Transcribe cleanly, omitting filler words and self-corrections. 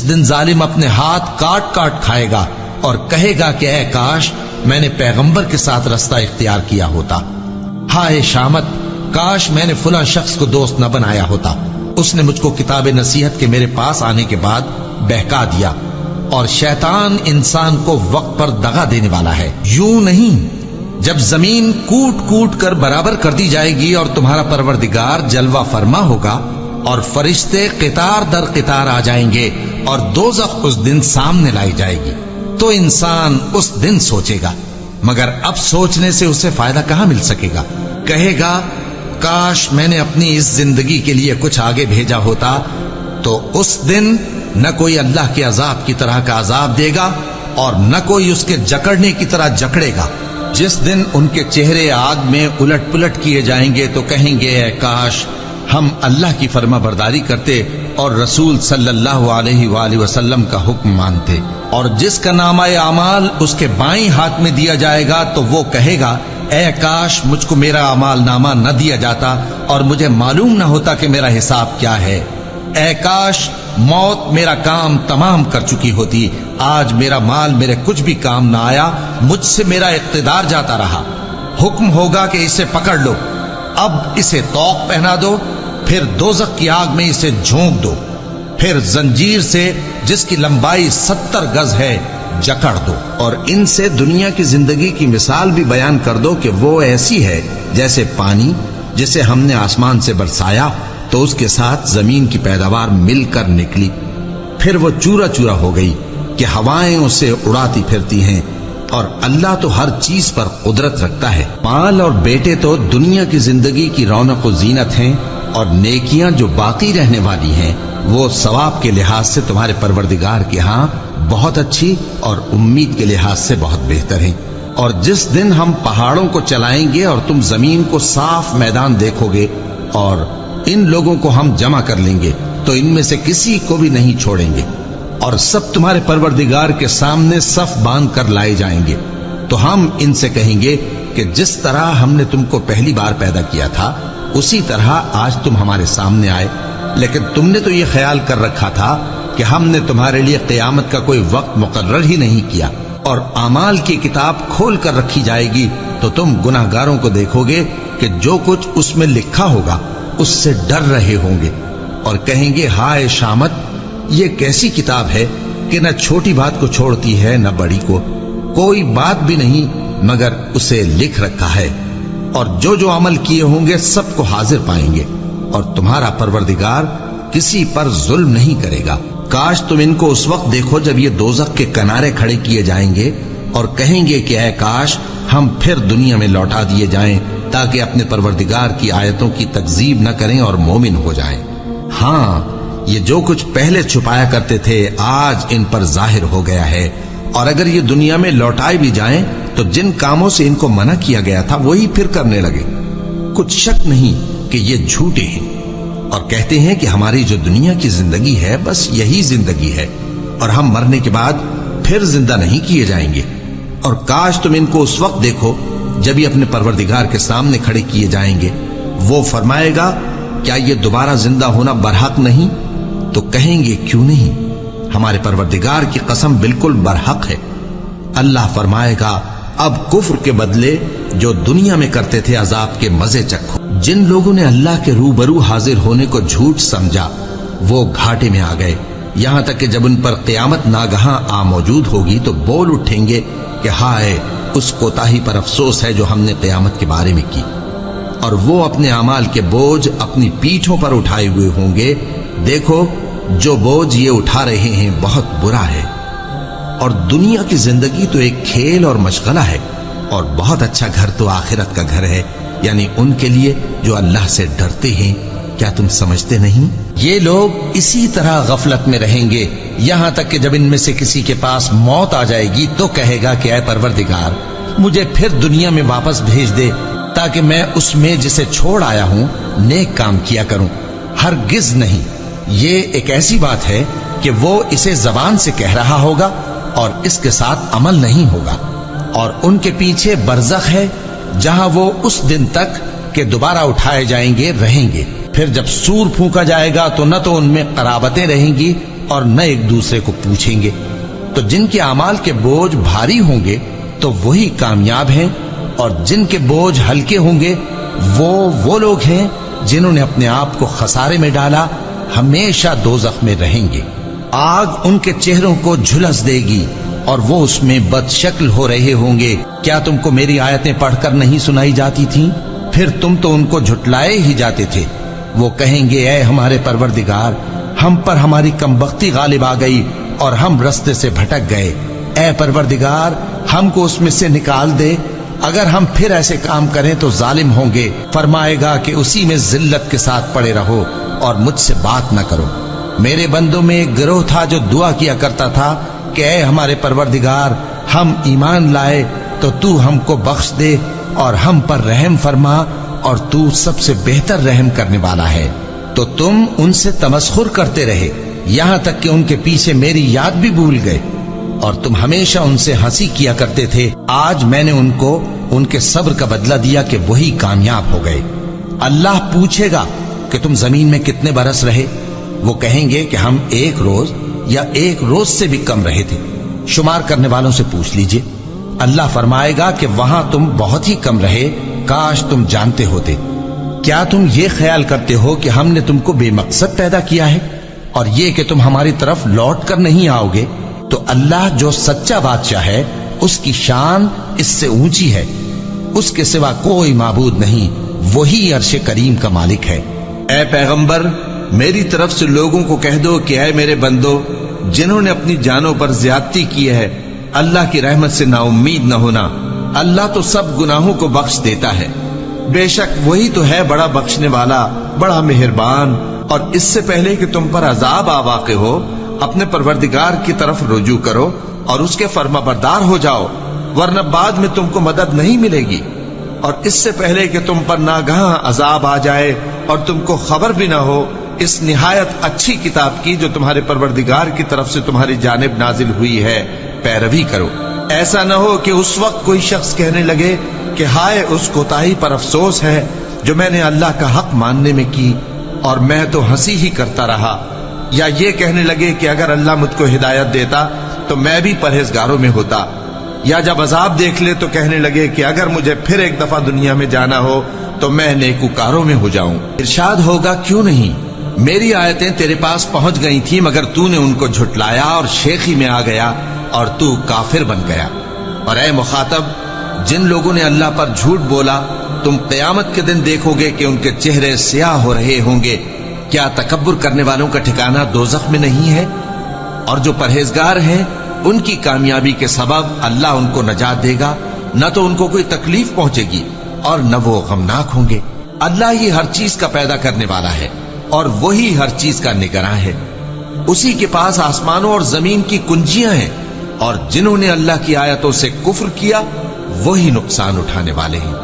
دن ظالم اپنے ہاتھ کاٹ کاٹ کھائے گا اور کہے گا کہ اے کاش میں نے پیغمبر کے ساتھ رستہ اختیار کیا ہوتا، ہائے شامت کاش میں نے فلاں شخص کو دوست نہ بنایا ہوتا، اس نے مجھ کو کتاب نصیحت کے میرے پاس آنے کے بعد بہکا دیا۔ اور شیطان انسان کو وقت پر دغا دینے والا ہے۔ یوں نہیں، جب زمین کوٹ کوٹ کر برابر کر دی جائے گی اور تمہارا پروردگار جلوہ فرما ہوگا اور فرشتے قطار در قطار آ جائیں گے اور دوزخ اس دن سامنے لائی جائے گی، تو انسان اس دن سوچے گا، مگر اب سوچنے سے اسے فائدہ کہاں مل سکے گا؟ کہے گا کاش میں نے اپنی اس زندگی کے لیے کچھ آگے بھیجا ہوتا، تو اس دن نہ کوئی اللہ کے عذاب کی طرح کا عذاب دے گا اور نہ کوئی اس کے جکڑنے کی طرح جکڑے گا۔ جس دن ان کے چہرے آگ میں الٹ پلٹ کیے جائیں گے تو کہیں گے اے کاش ہم اللہ کی فرما برداری کرتے اور رسول صلی اللہ علیہ وآلہ وسلم کا حکم مانتے۔ اور جس کا نامہ اعمال اس کے بائیں ہاتھ میں دیا جائے گا تو وہ کہے گا اے کاش مجھ کو میرا اعمال نامہ نہ دیا جاتا اور مجھے معلوم نہ ہوتا کہ میرا حساب کیا ہے۔ اے کاش موت میرا کام تمام کر چکی ہوتی، آج میرا مال میرے کچھ بھی کام نہ آیا، مجھ سے میرا اقتدار جاتا رہا۔ حکم ہوگا کہ اسے پکڑ لو، اب اسے طوق پہنا دو، پھر دوزخ کی آگ میں اسے جھونک دو، پھر زنجیر سے جس کی لمبائی 70 گز ہے جکڑ دو۔ اور ان سے دنیا کی زندگی کی مثال بھی بیان کر دو کہ وہ ایسی ہے جیسے پانی جسے ہم نے آسمان سے برسایا تو اس کے ساتھ زمین کی پیداوار مل کر نکلی، پھر وہ چورا چورا ہو گئی کہ ہوائیں اسے اڑاتی پھرتی ہیں، اور اللہ تو ہر چیز پر قدرت رکھتا ہے۔ مال اور بیٹے تو دنیا کی زندگی کی رونق و زینت ہیں، اور نیکیاں جو باقی رہنے والی ہیں وہ ثواب کے لحاظ سے تمہارے پروردگار کے ہاں بہت اچھی اور امید کے لحاظ سے بہت بہتر ہیں۔ اور جس دن ہم پہاڑوں کو چلائیں گے اور تم زمین کو صاف میدان دیکھو گے اور ان لوگوں کو ہم جمع کر لیں گے تو ان میں سے کسی کو بھی نہیں چھوڑیں گے، اور سب تمہارے پروردگار کے سامنے صف باندھ کر لائے جائیں گے۔ تو ہم ان سے کہیں گے کہ جس طرح ہم نے تم کو پہلی بار پیدا کیا تھا اسی طرح آج تم ہمارے سامنے آئے، لیکن تم نے تو یہ خیال کر رکھا تھا کہ ہم نے تمہارے لیے قیامت کا کوئی وقت مقرر ہی نہیں کیا، اور اعمال کی کتاب کھول کر رکھی جائے گی تو تم گناہگاروں کو دیکھو گے کہ جو کچھ اس میں لکھا ہوگا اس سے ڈر رہے ہوں گے، اور کہیں گے ہائے شامت یہ کیسی کتاب ہے کہ نہ چھوٹی بات کو چھوڑتی ہے نہ بڑی کو، کوئی بات بھی نہیں مگر اسے لکھ رکھا ہے، اور جو جو عمل کیے ہوں گے سب کو حاضر پائیں گے، اور تمہارا پروردگار کسی پر ظلم نہیں کرے گا۔ کاش تم ان کو اس وقت دیکھو جب یہ دوزخ کے کنارے کھڑے کیے جائیں گے اور کہیں گے کہ اے کاش ہم پھر دنیا میں لوٹا دیے جائیں تاکہ اپنے پروردگار کی آیتوں کی تکذیب نہ کریں اور مومن ہو جائیں۔ ہاں یہ جو کچھ پہلے چھپایا کرتے تھے آج ان پر ظاہر ہو گیا ہے، اور اگر یہ دنیا میں لوٹائے بھی جائیں تو جن کاموں سے ان کو منع کیا گیا تھا وہی پھر کرنے لگے۔ کچھ شک نہیں کہ یہ جھوٹے ہیں اور کہتے ہیں کہ ہماری جو دنیا کی زندگی ہے بس یہی زندگی ہے اور ہم مرنے کے بعد پھر زندہ نہیں کیے جائیں گے۔ اور کاش تم ان کو اس وقت دیکھو جب یہ اپنے پروردگار کے سامنے کھڑے کیے جائیں گے، وہ فرمائے گا کیا یہ دوبارہ زندہ ہونا برحق نہیں؟ تو کہیں گے کیوں نہیں، ہمارے پروردگار کی قسم بالکل برحق ہے۔ اللہ فرمائے گا اب کفر کے بدلے جو دنیا میں کرتے تھے عذاب کے مزے چکھو۔ جن لوگوں نے اللہ کے روبرو حاضر ہونے کو جھوٹ سمجھا وہ گھاٹے میں آ گئے، یہاں تک کہ جب ان پر قیامت ناگہاں آ موجود ہوگی تو بول اٹھیں گے کہ ہائے اس کوتاہی پر افسوس ہے جو ہم نے قیامت کے بارے میں کی، اور وہ اپنے اعمال کے بوجھ اپنی پیٹھوں پر اٹھائے ہوئے ہوں گے۔ دیکھو جو بوجھ یہ اٹھا رہے ہیں بہت برا ہے، اور دنیا کی زندگی تو ایک کھیل اور مشغلہ ہے، اور بہت اچھا گھر تو آخرت کا گھر ہے، یعنی ان کے لیے جو اللہ سے ڈرتے ہیں۔ کیا تم سمجھتے نہیں؟ یہ لوگ اسی طرح غفلت میں رہیں گے یہاں تک کہ جب ان میں سے کسی کے پاس موت آ جائے گی تو کہے گا کہ اے پروردگار مجھے پھر دنیا میں واپس بھیج دے تاکہ میں اس میں جسے چھوڑ آیا ہوں نیک کام کیا کروں۔ ہرگز نہیں، یہ ایک ایسی بات ہے کہ وہ اسے زبان سے کہہ رہا ہوگا اور اس کے ساتھ عمل نہیں ہوگا، اور ان کے پیچھے برزخ ہے جہاں وہ اس دن تک کہ دوبارہ اٹھائے جائیں گے رہیں گے۔ پھر جب سور پھونکا جائے گا تو نہ تو ان میں قرابتیں رہیں گی اور نہ ایک دوسرے کو پوچھیں گے۔ تو جن کے اعمال کے بوجھ بھاری ہوں گے تو وہی کامیاب ہیں، اور جن کے بوجھ ہلکے ہوں گے وہ لوگ ہیں جنہوں نے اپنے آپ کو خسارے میں ڈالا، ہمیشہ دوزخ میں رہیں گے۔ آگ ان کے چہروں کو جھلس دے گی اور وہ اس میں بد شکل ہو رہے ہوں گے۔ کیا تم کو میری آیتیں پڑھ کر نہیں سنائی جاتی تھیں؟ پھر تم تو ان کو جھٹلائے ہی جاتے تھے۔ وہ کہیں گے اے ہمارے پروردگار، ہم پر ہماری کمبختی غالب آ گئی اور ہم رستے سے بھٹک گئے۔ اے پروردگار، ہم کو اس میں سے نکال دے، اگر ہم پھر ایسے کام کریں تو ظالم ہوں گے۔ فرمائے گا کہ اسی میں ذلت کے ساتھ پڑے رہو اور مجھ سے بات نہ کرو۔ میرے بندوں میں ایک گروہ تھا جو دعا کیا کرتا تھا کہ اے ہمارے پروردگار، ہم ایمان لائے تو تو ہم کو بخش دے اور ہم پر رحم فرما، اور تو سب سے بہتر رحم کرنے والا ہے۔ تو تم ان سے تمسخر کرتے رہے یہاں تک کہ ان کے پیچھے میری یاد بھی بھول گئے، اور تم ہمیشہ ان سے ہنسی کیا کرتے تھے۔ آج میں نے ان کو ان کے صبر کا بدلہ دیا کہ وہی کامیاب ہو گئے۔ اللہ پوچھے گا کہ تم زمین میں کتنے برس رہے؟ وہ کہیں گے کہ ہم 1 روز یا 1 روز سے بھی کم رہے تھے۔ شمار کرنے والوں سے پوچھ لیجئے۔ اللہ فرمائے گا کہ وہاں تم بہت ہی کم رہے، کاش تم جانتے ہوتے۔ کیا تم یہ خیال کرتے ہو کہ ہم نے تم کو بے مقصد پیدا کیا ہے، اور یہ کہ تم ہماری طرف لوٹ کر نہیں آؤ گے؟ تو اللہ جو سچا بادشاہ ہے، اس کی شان اس سے اونچی ہے، اس کے سوا کوئی معبود نہیں، وہی عرش کریم کا مالک ہے۔ اے پیغمبر، میری طرف سے لوگوں کو کہہ دو کہ اے میرے بندو، جنہوں نے اپنی جانوں پر زیادتی کی ہے، اللہ کی رحمت سے نا امید نہ ہونا۔ اللہ تو سب گناہوں کو بخش دیتا ہے، بے شک وہی تو ہے بڑا بخشنے والا، بڑا مہربان۔ اور اس سے پہلے کہ تم پر عذاب آ واقع ہو، اپنے پروردگار کی طرف رجوع کرو اور اس کے فرما بردار ہو جاؤ، ورنہ بعد میں تم کو مدد نہیں ملے گی۔ اور اس سے پہلے کہ تم پر ناگہاں عذاب آ جائے اور تم کو خبر بھی نہ ہو، اس نہایت اچھی کتاب کی جو تمہارے پروردگار کی طرف سے تمہاری جانب نازل ہوئی ہے پیروی کرو۔ ایسا نہ ہو کہ اس وقت کوئی شخص کہنے لگے کہ ہائے اس کوتاہی پر افسوس ہے جو میں نے اللہ کا حق ماننے میں کی، اور میں تو ہنسی ہی کرتا رہا، یا یہ کہنے لگے کہ اگر اللہ مجھ کو ہدایت دیتا تو میں بھی پرہیزگاروں میں ہوتا، یا جب عذاب دیکھ لے تو کہنے لگے کہ اگر مجھے پھر ایک دفعہ دنیا میں جانا ہو تو میں نیکوکاروں میں ہو جاؤں۔ ارشاد ہوگا کیوں نہیں، میری آیتیں تیرے پاس پہنچ گئی تھی مگر تو نے ان کو جھٹلایا اور شیخی میں آ گیا اور تو کافر بن گیا۔ اور اے مخاطب، جن لوگوں نے اللہ پر جھوٹ بولا، تم قیامت کے دن دیکھو گے کہ ان کے چہرے سیاہ ہو رہے ہوں گے۔ کیا تکبر کرنے والوں کا ٹھکانہ دوزخ میں نہیں ہے؟ اور جو پرہیزگار ہیں ان کی کامیابی کے سبب اللہ ان کو نجات دے گا، نہ تو ان کو کوئی تکلیف پہنچے گی اور نہ وہ غمناک ہوں گے۔ اللہ ہی ہر چیز کا پیدا کرنے والا ہے اور وہی ہر چیز کا نگراں ہے۔ اسی کے پاس آسمانوں اور زمین کی کنجیاں ہیں، اور جنہوں نے اللہ کی آیتوں سے کفر کیا وہی نقصان اٹھانے والے ہیں۔